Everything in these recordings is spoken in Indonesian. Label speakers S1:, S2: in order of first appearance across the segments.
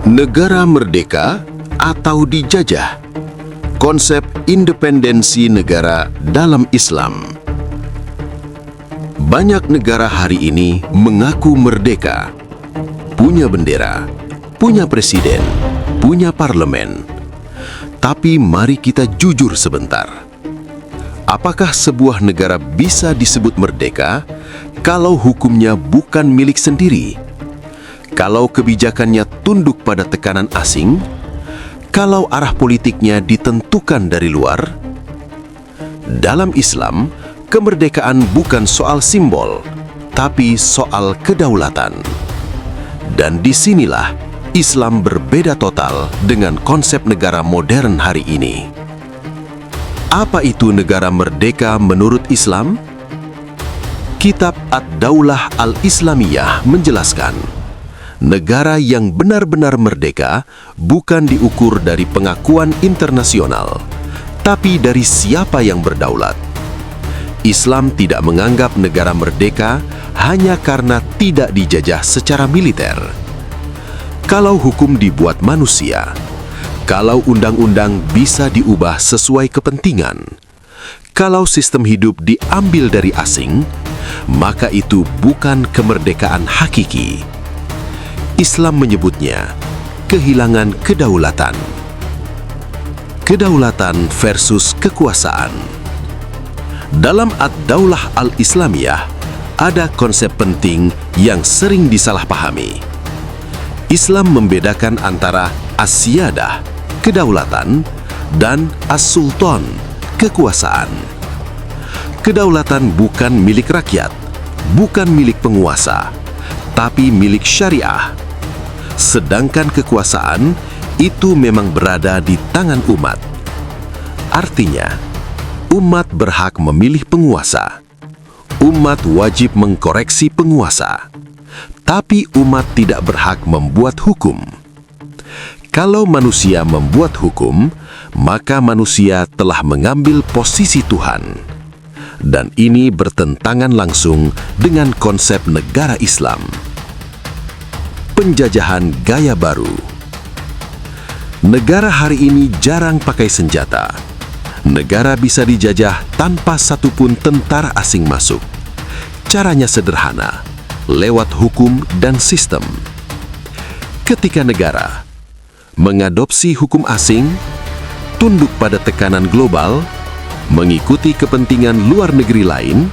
S1: Negara merdeka atau dijajah? Konsep independensi negara dalam Islam. Banyak negara hari ini mengaku merdeka, punya bendera, punya presiden, punya parlemen. Tapi mari kita jujur sebentar. Apakah sebuah negara bisa disebut merdeka kalau hukumnya bukan milik sendiri? Kalau kebijakannya tunduk pada tekanan asing? Kalau arah politiknya ditentukan dari luar? Dalam Islam, kemerdekaan bukan soal simbol, tapi soal kedaulatan. Dan disinilah Islam berbeda total dengan konsep negara modern hari ini. Apa itu negara merdeka menurut Islam? Kitab Ad-Daulah Al-Islamiyah menjelaskan, negara yang benar-benar merdeka bukan diukur dari pengakuan internasional, tapi dari siapa yang berdaulat. Islam tidak menganggap negara merdeka hanya karena tidak dijajah secara militer. Kalau hukum dibuat manusia, kalau undang-undang bisa diubah sesuai kepentingan, kalau sistem hidup diambil dari asing, maka itu bukan kemerdekaan hakiki. Islam menyebutnya kehilangan kedaulatan. Kedaulatan versus kekuasaan. Dalam Ad-Daulah Al-Islamiyah, ada konsep penting yang sering disalahpahami. Islam membedakan antara as-siyadah, kedaulatan, dan as-sultan, kekuasaan. Kedaulatan bukan milik rakyat, bukan milik penguasa, tapi milik syariah. Sedangkan kekuasaan itu memang berada di tangan umat. Artinya, umat berhak memilih penguasa. Umat wajib mengkoreksi penguasa. Tapi umat tidak berhak membuat hukum. Kalau manusia membuat hukum, maka manusia telah mengambil posisi Tuhan. Dan ini bertentangan langsung dengan konsep negara Islam. Penjajahan gaya baru. Negara hari ini jarang pakai senjata. Negara bisa dijajah tanpa satupun tentara asing masuk. Caranya sederhana, lewat hukum dan sistem. Ketika negara mengadopsi hukum asing, tunduk pada tekanan global, mengikuti kepentingan luar negeri lain,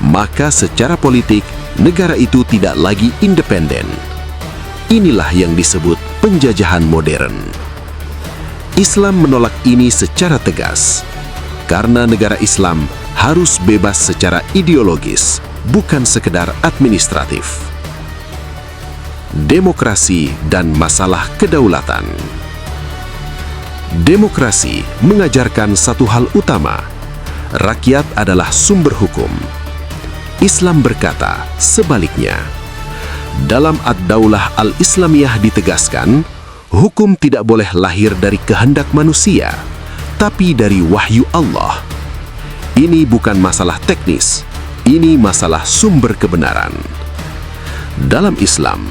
S1: maka secara politik negara itu tidak lagi independen. Inilah yang disebut penjajahan modern. Islam menolak ini secara tegas, karena negara Islam harus bebas secara ideologis, bukan sekedar administratif. Demokrasi dan masalah kedaulatan. Demokrasi mengajarkan satu hal utama, rakyat adalah sumber hukum. Islam berkata sebaliknya. Dalam Ad-Daulah Al-Islamiyah ditegaskan, hukum tidak boleh lahir dari kehendak manusia, tapi dari wahyu Allah. Ini bukan masalah teknis, ini masalah sumber kebenaran. Dalam Islam,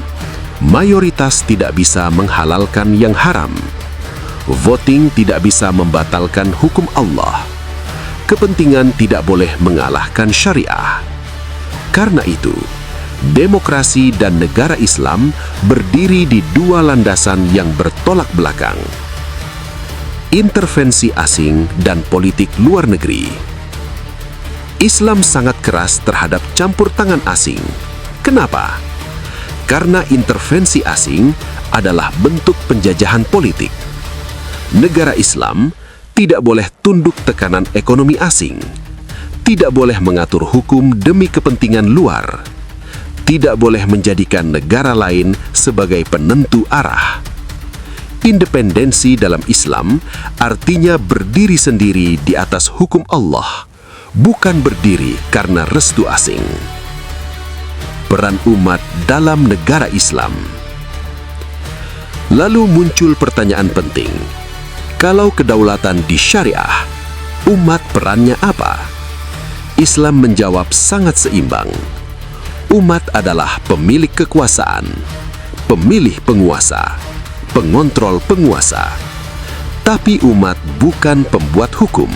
S1: mayoritas tidak bisa menghalalkan yang haram. Voting tidak bisa membatalkan hukum Allah. Kepentingan tidak boleh mengalahkan syariah. Karena itu, demokrasi dan negara Islam berdiri di dua landasan yang bertolak belakang. Intervensi asing dan politik luar negeri. Islam sangat keras terhadap campur tangan asing. Kenapa? Karena intervensi asing adalah bentuk penjajahan politik. Negara Islam tidak boleh tunduk tekanan ekonomi asing, tidak boleh mengatur hukum demi kepentingan luar, tidak boleh menjadikan negara lain sebagai penentu arah. Independensi dalam Islam artinya berdiri sendiri di atas hukum Allah, bukan berdiri karena restu asing. Peran umat dalam negara Islam. Lalu muncul pertanyaan penting. Kalau kedaulatan di syariah, umat perannya apa? Islam menjawab sangat seimbang. Umat adalah pemilik kekuasaan, pemilih penguasa, pengontrol penguasa. Tapi umat bukan pembuat hukum.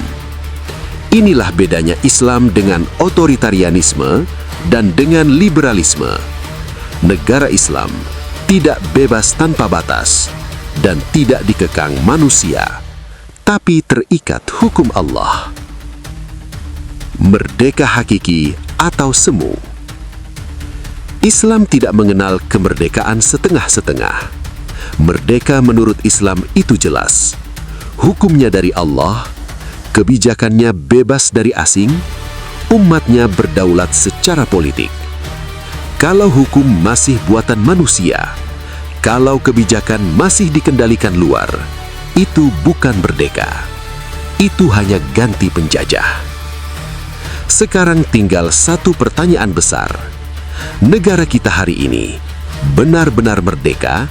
S1: Inilah bedanya Islam dengan otoritarianisme dan dengan liberalisme. Negara Islam tidak bebas tanpa batas dan tidak dikekang manusia, tapi terikat hukum Allah. Merdeka hakiki atau semu. Islam tidak mengenal kemerdekaan setengah-setengah. Merdeka menurut Islam itu jelas. Hukumnya dari Allah, kebijakannya bebas dari asing, umatnya berdaulat secara politik. Kalau hukum masih buatan manusia, kalau kebijakan masih dikendalikan luar, itu bukan merdeka. Itu hanya ganti penjajah. Sekarang tinggal satu pertanyaan besar. Negara kita hari ini benar-benar merdeka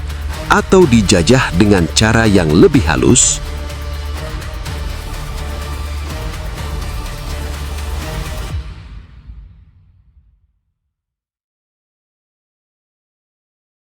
S1: atau dijajah dengan cara yang lebih halus?